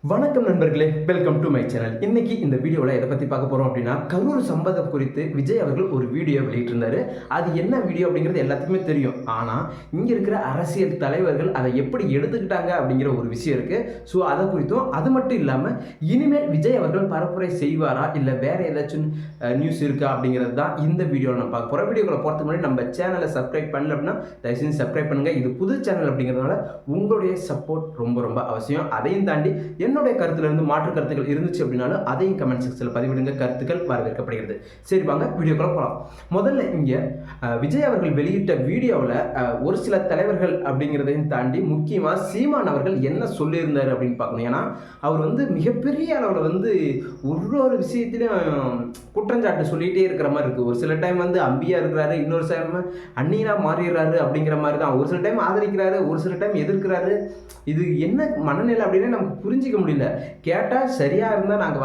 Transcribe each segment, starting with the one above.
வணக்கம் நண்பர்களே, welcome to my channel. இன்னைக்கு இந்த வீடியோவில் எதை பற்றி பார்க்க போகிறோம் அப்படின்னா, கரூர் சம்பவம் குறித்து விஜய் அவர்கள் ஒரு வீடியோ வெளியிட்டிருந்தாரு. அது என்ன வீடியோ அப்படிங்கிறது எல்லாத்துக்குமே தெரியும். ஆனால் இங்கே இருக்கிற அரசியல் தலைவர்கள் அதை எப்படி எடுத்துக்கிட்டாங்க அப்படிங்கிற ஒரு விஷயம் இருக்குது. ஸோ அதை குறித்தும், அது மட்டும் இல்லாமல் இனிமேல் விஜய் அவர்கள் பரப்புரை செய்வாரா இல்லை வேறு ஏதாச்சும் நியூஸ் இருக்கா அப்படிங்கிறது தான் இந்த வீடியோவில் நான் பார்க்க போகிறோம். வீடியோக்குள்ள போகிறதுக்கு முன்னாடி நம்ம சேனலை சப்ஸ்கிரைப் பண்ணல அப்படின்னா தயவுசெய்து சப்ஸ்கிரைப் பண்ணுங்கள். இது புது சேனல் அப்படிங்கிறதுனால உங்களுடைய சப்போர்ட் ரொம்ப ரொம்ப அவசியம். அதையும் தாண்டி என்னுடைய கருத்துலேருந்து மாற்று கருத்துக்கள் இருந்துச்சு அப்படின்னாலும் அதையும் கமெண்ட் செக்ஷனில் பதிவிடுங்க. கருத்துக்கள் வரவேற்கப்படுகிறது. சரி, வாங்க வீடியோக்குள்ள போகலாம். முதல்ல இங்கே விஜய் அவர்கள் வெளியிட்ட வீடியோவில் ஒரு சில தலைவர்கள் அப்படிங்கிறதையும் தாண்டி முக்கியமாக சீமான் அவர்கள் என்ன சொல்லியிருந்தார் அப்படின்னு பார்க்கணும். ஏன்னா அவர் மிகப்பெரிய அளவில் ஒரு விஷயத்திலையும் குற்றஞ்சாட்டு சொல்லிகிட்டே இருக்கிற மாதிரி இருக்குது. ஒரு சில டைம் அம்பியா இருக்கிறாரு, இன்னொரு டைம் அந்நியனா மாறிடுறாரு அப்படிங்கிற மாதிரி தான். ஒரு சில டைம் ஆதரிக்கிறாரு, ஒரு சில டைம் எதிர்க்கிறாரு. இது என்ன மனநிலை அப்படின்னு நமக்கு புரிஞ்சிக்க முடியல. கேட்டால் சரியாக இருந்தால் நாங்கள்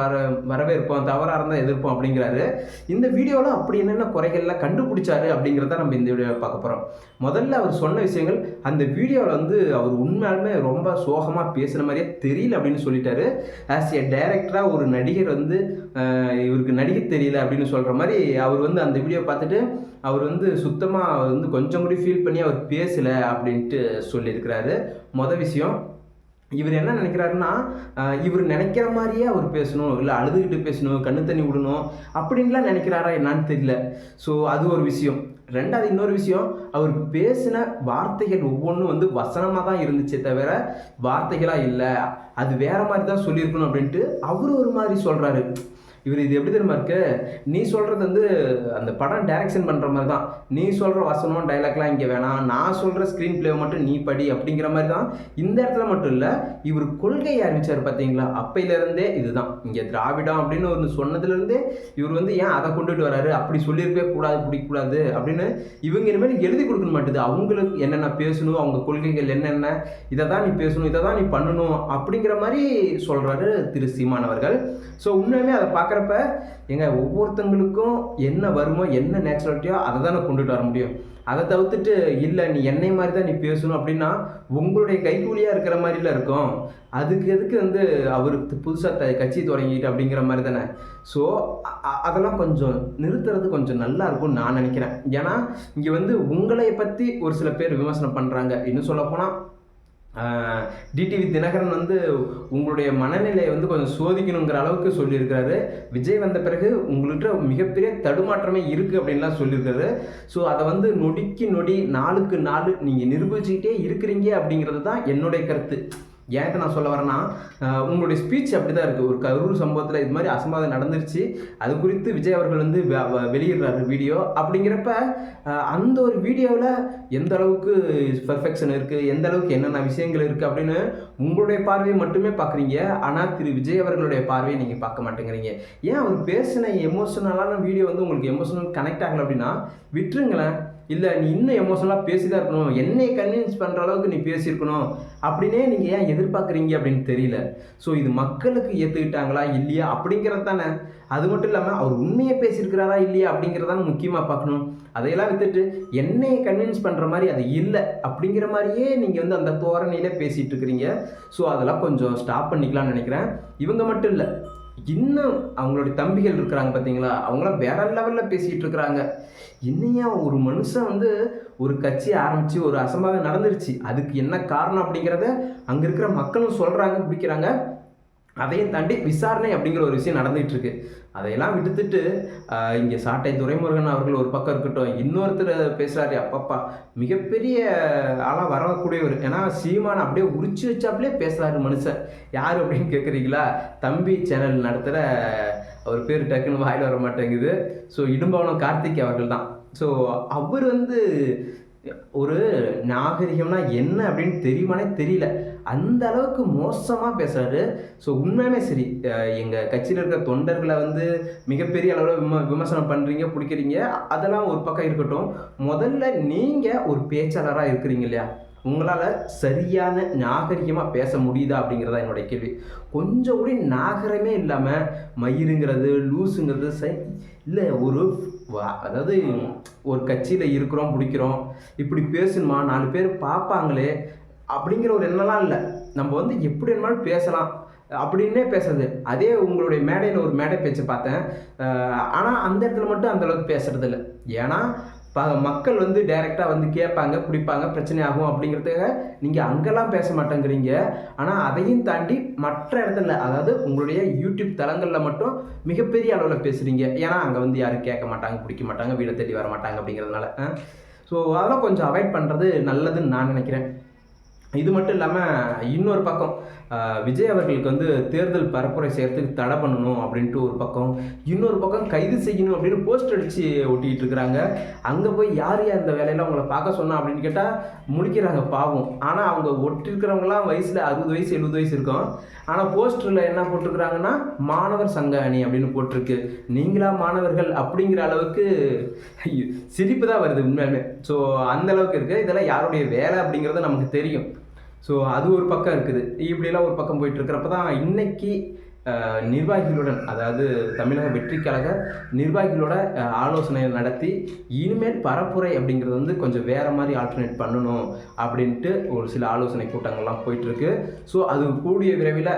வரவேற்போம், தவறாக இருந்தால் எதிர்ப்போம் அப்படிங்கிறாரு. இந்த வீடியோவில் அப்படி என்னென்ன குறைகள்லாம் கண்டுபிடிச்சாரு அப்படிங்கிறத நம்ம இந்த வீடியோவில் பார்க்க போகிறோம். முதல்ல அவர் சொன்ன விஷயங்கள், அந்த வீடியோவில் அவர் உண்மையாலுமே ரொம்ப சோகமாக பேசுகிற மாதிரியே தெரியல அப்படின்னு சொல்லிட்டாரு. ஆஸ் எ டைரக்டராக ஒரு நடிகர் இவருக்கு நடிகை தெரியல அப்படின்னு சொல்கிற மாதிரி அவர் அந்த வீடியோ பார்த்துட்டு அவர் சுத்தமாக கொஞ்சம் கூட ஃபீல் பண்ணி அவர் பேசலை அப்படின்ட்டு சொல்லியிருக்கிறாரு. மொதல் விஷயம், இவர் என்ன நினைக்கிறாருன்னா, இவர் நினைக்கிற மாதிரியே அவர் பேசணும், இல்லை அழுதுகிட்டு பேசணும், கண்ணு தண்ணி விடணும் அப்படின்லாம் நினைக்கிறாரா என்னான்னு தெரியல. ஸோ அது ஒரு விஷயம். ரெண்டாவது இன்னொரு விஷயம், அவர் பேசின வார்த்தைகள் ஒவ்வொன்றும் வசனமாக தான் இருந்துச்சே தவிர வார்த்தைகளாக இல்லை, அது வேற மாதிரி தான் சொல்லியிருக்கணும் அப்படின்ட்டு அவர் ஒரு மாதிரி சொல்கிறாரு. இவர் இது எப்படி தெரியுமா இருக்கு, நீ சொல்கிறது அந்த படம் டைரக்ஷன் பண்ணுற மாதிரி தான். நீ சொல்கிற வசனம் டைலாக்லாம் இங்கே வேணாம், நான் சொல்கிற ஸ்க்ரீன் பிளேவை மட்டும் நீ படி அப்படிங்கிற மாதிரி தான். இந்த இடத்துல மட்டும் இல்லை, இவர் கொள்கையை அறிவிச்சார் பார்த்தீங்களா, அப்பையிலேருந்தே இதுதான். இங்கே திராவிடம் அப்படின்னு ஒன்று சொன்னதுலேருந்தே இவர் ஏன் அதை கொண்டுட்டு வராரு, அப்படி சொல்லியிருக்கவே கூடாது, பிடிக்கக்கூடாது அப்படின்னு இவங்க இனிமேல் எழுதி கொடுக்க மாட்டுது. அவங்களுக்கு என்னென்ன பேசணும், அவங்க கொள்கைகள் என்னென்ன, இதை தான் நீ பேசணும், இதை தான் நீ பண்ணணும் அப்படிங்கிற மாதிரி சொல்கிறாரு திரு சீமான் அவர்கள். ஸோ உண்மையுமே அதை பார்க்குறப்ப ஒவ்வொருத்தங்களுக்கும் என்ன வருமோ, என்ன நேச்சுரலிட்டியோ அதை தானே கொண்டுட்டு வர முடியும். அதை தவிர்த்துட்டு இல்லை நீ என்னை மாதிரி தான் நீ பேசணும் அப்படின்னா உங்களுடைய கைக்கூலியாக இருக்கிற மாதிரிலாம் இருக்கும். அதுக்கு எதுக்கு அவருக்கு புதுசாக கட்சி தொடங்கிட்டு அப்படிங்கிற மாதிரி தானே. ஸோ அதெல்லாம் கொஞ்சம் நிறுத்துறது கொஞ்சம் நல்லா இருக்கும்னு நான் நினைக்கிறேன். ஏன்னா இங்கே உங்களை பற்றி ஒரு சில பேர் விமர்சனம் பண்ணுறாங்க. இன்னும் சொல்லப்போனால் டிடிவி தினகரன் உங்களுடைய மனநிலையை கொஞ்சம் சோதிக்கணுங்கிற அளவுக்கு சொல்லியிருக்கிறாரு. விஜய் வந்த பிறகு உங்கள்கிட்ட மிகப்பெரிய தடுமாற்றமே இருக்குது அப்படின்லாம் சொல்லியிருக்காரு. ஸோ அதை நொடிக்கு நொடி நாளுக்கு நாள் நீங்கள் நிரூபிச்சுக்கிட்டே இருக்கிறீங்க அப்படிங்கிறது தான் என்னுடைய கருத்து. ஏன் நான் சொல்ல வரேன்னா, உங்களுடைய ஸ்பீச் அப்படி தான் இருக்குது. ஒரு கரூர் சம்பவத்தில் இது மாதிரி அசம்பாவிதம் நடந்துருச்சு, அது குறித்து விஜய் அவர்கள் வெளியிடுறாரு வீடியோ. அப்படிங்கிறப்ப அந்த ஒரு வீடியோவில் எந்த அளவுக்கு பர்ஃபெக்ஷன் இருக்குது, எந்த அளவுக்கு என்னென்ன விஷயங்கள் இருக்குது அப்படின்னு உங்களுடைய பார்வையை மட்டுமே பார்க்குறீங்க. ஆனால் திரு விஜய் அவர்களுடைய பார்வையை நீங்கள் பார்க்க மாட்டேங்கிறீங்க. ஏன் அவர் பேசின எமோஷனலான வீடியோ உங்களுக்கு எமோஷனல் கனெக்ட் ஆகலை அப்படின்னா விட்டுருங்களேன். இல்லை நீ இன்னும் எமோஷனலாக பேசி தான் இருக்கணும், என்னை கன்வின்ஸ் பண்ணுற அளவுக்கு நீ பேசியிருக்கணும் அப்படின்னே நீங்கள் ஏன் எதிர்பார்க்குறீங்க அப்படின்னு தெரியல. ஸோ இது மக்களுக்கு ஏற்றுக்கிட்டாங்களா இல்லையா அப்படிங்கிறது தானே. அது மட்டும் இல்லாமல் அவர் உண்மையை பேசியிருக்கிறாரா இல்லையா அப்படிங்கிறதான முக்கியமாக பார்க்கணும். அதையெல்லாம் விட்டுட்டு என்னையை கன்வின்ஸ் பண்ணுற மாதிரி அது இல்லை அப்படிங்கிற மாதிரியே நீங்கள் அந்த தோரணையில் பேசிகிட்டு இருக்கிறீங்க. ஸோ அதெல்லாம் கொஞ்சம் ஸ்டாப் பண்ணிக்கலாம்னு நினைக்கிறேன். இவங்க மட்டும் இல்லை, இன்னும் அவங்களுடைய தம்பிகள் இருக்கிறாங்க பார்த்தீங்களா, அவங்களாம் வேற லெவலில் பேசிகிட்டு இருக்கிறாங்க. இன்னையா ஒரு மனுஷன் ஒரு கட்சி ஆரம்பித்து ஒரு அசம்பாவிதம் நடந்துருச்சு, அதுக்கு என்ன காரணம் அப்படிங்கிறத அங்கே இருக்கிற மக்களும் சொல்கிறாங்க, பிடிக்கிறாங்க. அதையும் தாண்டி விசாரணை அப்படிங்கிற ஒரு விஷயம் நடந்துகிட்டு இருக்கு. அதையெல்லாம் விட்டுட்டு இங்கே சாட்டை துரைமுருகன் அவர்கள் ஒரு பக்கம் இருக்கட்டும், இன்னொருத்தர் பேசுகிறாரு, அப்பப்பா மிகப்பெரிய ஆளாக வரக்கூடியவர். ஏன்னா சீமான அப்படியே உரிச்சு வச்சாப்லேயே பேசுகிறாரு மனுஷன். யார் அப்படின்னு கேட்குறீங்களா, தம்பி சேனல் நடத்துகிற அவர் பேர் டக்குன்னு வாயில் வர மாட்டேங்குது. ஸோ இடும்பவனம் கார்த்திக் அவர்கள் தான். ஸோ அவர் ஒரு நாகரிகம்னா என்ன அப்படின்னு தெரியுமானே தெரியல, அந்த அளவுக்கு மோசமாக பேசுகிறாரு. ஸோ உண்மையுமே சரி, எங்கள் கட்சியில் இருக்கிற தொண்டர்களை மிகப்பெரிய அளவில் விமர்சனம் பண்ணுறீங்க, பிடிக்கிறீங்க, அதெல்லாம் ஒரு பக்கம் இருக்கட்டும். முதல்ல நீங்கள் ஒரு பேச்சாளராக இருக்கிறீங்க இல்லையா, உங்களால் சரியான நாகரிகமாக பேச முடியுதா அப்படிங்கிறதா என்னுடைய கேள்வி. கொஞ்சம் கூட நாகரமே இல்லாமல் மயிருங்கிறது, லூஸுங்கிறது இல்லை. அதாவது ஒரு கட்சியில் இருக்கிறோம், பிடிக்கிறோம், இப்படி பேசணுமா, 4 பேர் பார்ப்பாங்களே அப்படிங்கிற ஒரு எண்ணம்லாம் இல்லை. நம்ம எப்படி வேணாலும் பேசலாம், அப்படின்னே பேசுறது. அதே உங்களுடைய மேடையில் ஒரு மேடை பேச்சு பார்த்தேன். ஆனால் அந்த இடத்துல மட்டும் அந்த அளவுக்கு பேசுறது இல்லை. ஏன்னா மக்கள் வந்து டைரெக்டாக வந்து கேட்பாங்க, பிடிப்பாங்க, பிரச்சனை ஆகும் அப்படிங்கிறதுக்காக நீங்கள் அங்கெல்லாம் பேச மாட்டேங்கிறீங்க. ஆனால் அதையும் தாண்டி மற்ற இடத்துல, அதாவது உங்களுடைய யூடியூப் தளங்களில் மட்டும் மிகப்பெரிய அளவில் பேசுகிறீங்க. ஏன்னா அங்கே வந்து யாரும் கேட்க மாட்டாங்க, பிடிக்க மாட்டாங்க, வீடை தேடி வர மாட்டாங்க அப்படிங்கிறதுனால. ஸோ அதெல்லாம் கொஞ்சம் அவாய்ட் பண்ணுறது நல்லதுன்னு நான் நினைக்கிறேன். இது மட்டும் இல்லாமல் இன்னொரு பக்கம் விஜய் அவர்களுக்கு வந்து தேர்தல் பரப்புரை செய்கிறதுக்கு தடை பண்ணணும் அப்படின்ட்டு ஒரு பக்கம், இன்னொரு பக்கம் கைது செய்யணும் அப்படின்னு போஸ்ட் அடித்து ஒட்டிக்கிட்டு இருக்கிறாங்க. அங்கே போய் யார் இந்த வேலையெல்லாம் அவங்கள பார்க்க சொன்னா அப்படின்னு கேட்டால் முழிக்கிறாங்க பாவம். ஆனால் அவங்க ஒட்டிருக்கிறவங்களாம் வயசில் 60 வயசு 70 வயசு இருக்கும். ஆனால் போஸ்டரில் என்ன போட்டிருக்கிறாங்கன்னா மாணவர் சங்க அணி அப்படின்னு போட்டிருக்கு. நீங்களா மாணவர்கள் அப்படிங்கிற அளவுக்கு சிரிப்பு தான் வருது உண்மையாலுமே. ஸோ அந்த அளவுக்கு இருக்குது. இதெல்லாம் யாருடைய வேலை அப்படிங்கிறது நமக்கு தெரியும். ஸோ அது ஒரு பக்கம் இருக்குது. இப்படியெல்லாம் ஒரு பக்கம் போயிட்டு இருக்கிறப்ப தான் இன்னைக்கு நிர்வாகிகளுடன், அதாவது தமிழக வெற்றி கழக நிர்வாகிகளோட ஆலோசனை நடத்தி இனிமேல் பரப்புரை அப்படிங்கிறது வந்து கொஞ்சம் வேறு மாதிரி ஆல்டர்னேட் பண்ணணும் அப்படின்ட்டு ஒரு சில ஆலோசனை கூட்டங்கள்லாம் போயிட்டுருக்கு. ஸோ அது கூடிய விரைவில்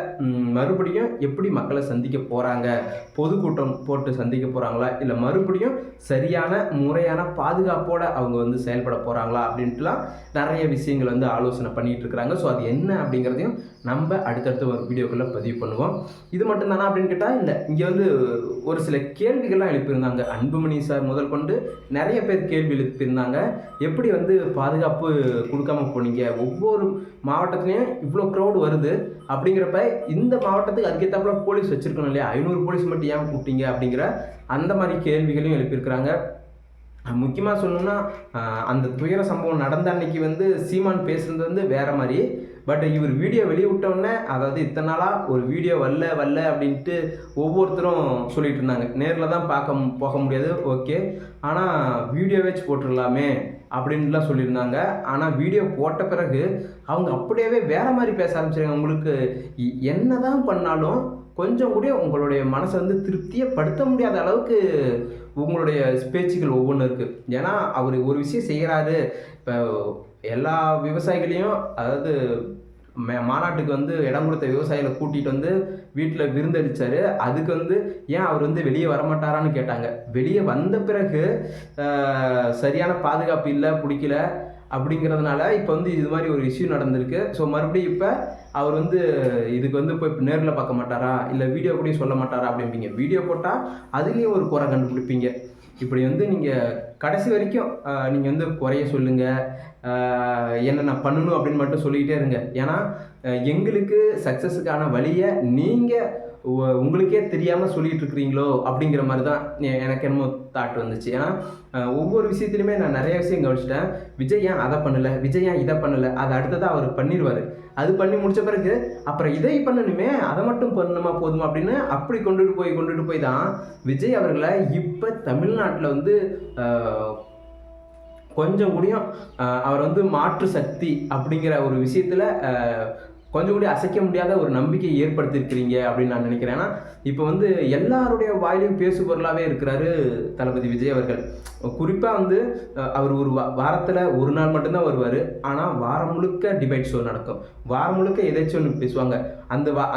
மறுபடியும் எப்படி மக்களை சந்திக்க போகிறாங்க, பொதுக்கூட்டம் போட்டு சந்திக்க போகிறாங்களா, இல்லை மறுபடியும் சரியான முறையான பாதுகாப்போடு அவங்க வந்து செயல்பட போகிறாங்களா அப்படின்ட்டுலாம் நிறைய விஷயங்கள் வந்து ஆலோசனை பண்ணிகிட்டு இருக்கிறாங்க. ஸோ அது என்ன அப்படிங்கிறதையும் நம்ம அடுத்தடுத்த ஒரு வீடியோக்குள்ளே பதிவு பண்ணுவோம். இது மட்டும் தானா அப்படின்னு கேட்டால் இல்லை. இங்கே வந்து ஒரு சில கேள்விகள்லாம் எழுப்பியிருந்தாங்க. அன்புமணி சார் முதல் கொண்டு நிறைய பேர் கேள்வி எழுப்பியிருந்தாங்க. எப்படி வந்து பாதுகாப்பு கொடுக்காம போனீங்க, ஒவ்வொரு மாவட்டத்துலேயும் இவ்வளோ க்ரௌடு வருது அப்படிங்கிறப்ப இந்த மாவட்டத்துக்கு அதுக்கேற்றாப்புல போலீஸ் வச்சுருக்கணும் இல்லையா, 500 போலீஸ் மட்டும் ஏன் கூப்பிட்டீங்க அப்படிங்கிற அந்த மாதிரி கேள்விகளையும் எழுப்பியிருக்கிறாங்க. முக்கியமாக சொல்லணும்னா அந்த துயர சம்பவம் நடந்த அன்னைக்கு வந்து சீமான் பேசுகிறது வந்து வேறு மாதிரி. பட் இவர் வீடியோ வெளியிட்டோடனே, அதாவது இத்தனை நாளாக ஒரு வீடியோ வரல அப்படின்ட்டு ஒவ்வொருத்தரும் சொல்லிட்டு இருந்தாங்க. நேரில் தான் போக முடியாது, ஓகே, ஆனால் வீடியோ வச்சு போட்டுடலாமே அப்படின்லாம் சொல்லியிருந்தாங்க. ஆனால் வீடியோ போட்ட பிறகு அவங்க அப்படியே வேறு மாதிரி பேச ஆரம்பிச்சிருக்காங்க. உங்களுக்கு என்ன தான் பண்ணாலும் கொஞ்சம் கூட உங்களுடைய மனசை வந்து திருப்தியப்படுத்த முடியாத அளவுக்கு உங்களுடைய பேச்சுக்கள் ஒவ்வொன்றும் இருக்குது. ஏன்னா அவர் ஒரு விஷயம் செய்கிறாரு. இப்போ எல்லா விவசாயிகளையும், அதாவது மாநாட்டுக்கு வந்து இடம் கொடுத்த விவசாயிகளை கூட்டிகிட்டு வந்து வீட்டில் விருந்தளித்தார். அதுக்கு வந்து ஏன் அவர் வந்து வெளியே வரமாட்டாரான்னு கேட்டாங்க. வெளியே வந்த பிறகு சரியான பாதுகாப்பு இல்லை, பிடிக்கல அப்படிங்கிறதுனால இப்போ வந்து இது மாதிரி ஒரு இஷ்யூ நடந்திருக்கு. ஸோ மறுபடியும் இப்போ அவர் வந்து இதுக்கு வந்து இப்போ நேரில் பார்க்க மாட்டாரா, இல்லை வீடியோ கூட சொல்ல மாட்டாரா அப்படிம்பீங்க. வீடியோ போட்டால் அதுலேயும் ஒரு குறை கண்டுபிடிப்பீங்க. இப்படி வந்து நீங்கள் கடைசி வரைக்கும் நீங்கள் வந்து குறைய சொல்லுங்கள், என்னென்ன பண்ணணும் அப்படின்னு மட்டும் சொல்லிக்கிட்டே இருங்க. ஏன்னா எங்களுக்கு சக்ஸஸுக்கான வழியை நீங்கள் உங்களுக்கே தெரியாமல் சொல்லிகிட்டு இருக்கிறீங்களோ அப்படிங்கிற மாதிரி தான் எனக்கு என்னமோ தாட் வந்துச்சு. ஏன்னா ஒவ்வொரு விஷயத்துலையுமே நான் நிறைய விஷயம் கவனிச்சிட்டேன். விஜய் ஏன் அதை பண்ணலை, விஜய் ஏன் இதை பண்ணலை, அதை அடுத்ததாக அவர் பண்ணிடுவார். அது பண்ணி முடித்த பிறகு அப்புறம் இதை பண்ணணுமே, அதை மட்டும் பண்ணணுமா போதுமா அப்படின்னு அப்படி கொண்டுட்டு போய் தான் விஜய் அவர்களை இப்போ தமிழ்நாட்டில் வந்து கொஞ்சம் கூடியும் அவர் வந்து மாற்று சக்தி அப்படிங்கிற ஒரு விஷயத்தில் கொஞ்சம் கூட அசைக்க முடியாத ஒரு நம்பிக்கை ஏற்படுத்தியிருக்கிறீங்க அப்படின்னு நான் நினைக்கிறேன். ஏன்னா இப்போ வந்து எல்லாருடைய வாயிலையும் பேசு பொருளாகவே இருக்கிறாரு தளபதி விஜய் அவர்கள். குறிப்பாக வந்து அவர் ஒரு வாரத்தில் ஒரு நாள் மட்டும்தான் வருவார். ஆனால் வாரம் முழுக்க டிபேட் ஷோ நடக்கும், வாரம் முழுக்க எதாச்சும் ஒன்று பேசுவாங்க.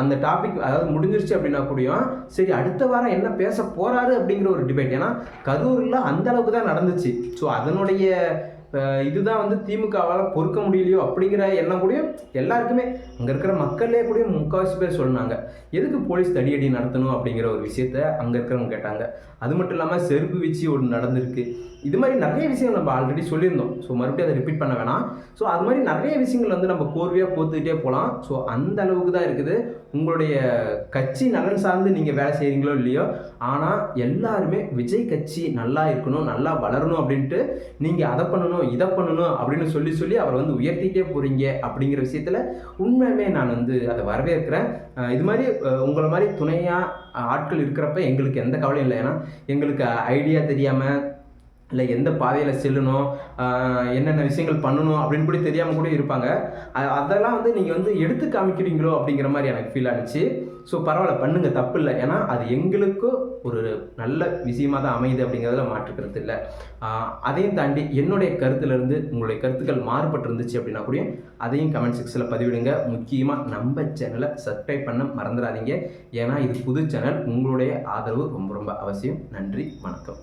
அந்த டாபிக் அதாவது முடிஞ்சிருச்சு அப்படின்னா கூடயும் சரி அடுத்த வாரம் என்ன பேச போகிறாரு அப்படிங்கிற ஒரு டிபேட். ஏன்னா கரூரில் அந்த அளவுக்கு தான் நடந்துச்சு. ஸோ அதனுடைய இதுதான் வந்து திமுகவால் பொறுக்க முடியலையோ அப்படிங்கிற எண்ணம் கூட எல்லாருக்குமே அங்கே இருக்கிற மக்களே கூட முக்கால்வாசி பேர் சொன்னாங்க. எதுக்கு போலீஸ் தடியடி நடத்தணும் அப்படிங்கிற ஒரு விஷயத்த அங்கே இருக்கிறவங்க கேட்டாங்க. அது மட்டும் இல்லாமல் செருப்பு வீச்சு ஒன்று நடந்திருக்கு. இது மாதிரி நிறைய விஷயங்கள் நம்ம ஆல்ரெடி சொல்லியிருந்தோம். ஸோ மறுபடியும் அதை ரிப்பீட் பண்ண வேணாம். ஸோ அது மாதிரி நிறைய விஷயங்கள் வந்து நம்ம கோர்வையாக போத்துக்கிட்டே போகலாம். ஸோ அந்த அளவுக்கு தான் இருக்குது. உங்களுடைய கட்சி நலன் சார்ந்து நீங்கள் வேலை செய்கிறீங்களோ இல்லையோ, ஆனால் எல்லாருமே விஜய் கட்சி நல்லா இருக்கணும், நல்லா வளரணும் அப்படின்ட்டு நீங்கள் அதை பண்ணணும் இதை பண்ணணும் அப்படின்னு சொல்லி அவரை வந்து உயர்த்திக்கிட்டே போகிறீங்க அப்படிங்கிற விஷயத்தில் உண்மையுமே நான் வந்து அதை வரவேற்கிறேன். இது மாதிரி உங்களை மாதிரி துணையாக ஆட்கள் இருக்கிறப்ப எங்களுக்கு எந்த கவலையும் இல்லை. ஏன்னா எங்களுக்கு ஐடியா தெரியாமல் இல்லை எந்த பாதையில் செல்லணும், என்னென்ன விஷயங்கள் பண்ணணும் அப்படின்னு கூட தெரியாமல் கூட இருப்பாங்க. அதெல்லாம் வந்து நீங்கள் வந்து எடுத்து காமிக்கிறீங்களோ அப்படிங்கிற மாதிரி எனக்கு ஃபீல் ஆனிச்சு. ஸோ பரவாயில்ல, பண்ணுங்கள், தப்பு இல்லை. ஏன்னா அது எங்களுக்கும் ஒரு நல்ல விஷயமாக தான் அமையுது அப்படிங்கிறதுல மாற்றுக்கிறது இல்லை. அதையும் தாண்டி என்னுடைய கருத்துலேருந்து உங்களுடைய கருத்துக்கள் மாறுபட்டு இருந்துச்சு அப்படின்னா கூட அதையும் கமெண்ட் செக்ஷனில் பதிவிடுங்க. முக்கியமாக நம்ம சேனலை சப்ஸ்கிரைப் பண்ண மறந்துடாதீங்க. ஏன்னா இது புது சேனல், உங்களுடைய ஆதரவு ரொம்ப ரொம்ப அவசியம். நன்றி, வணக்கம்.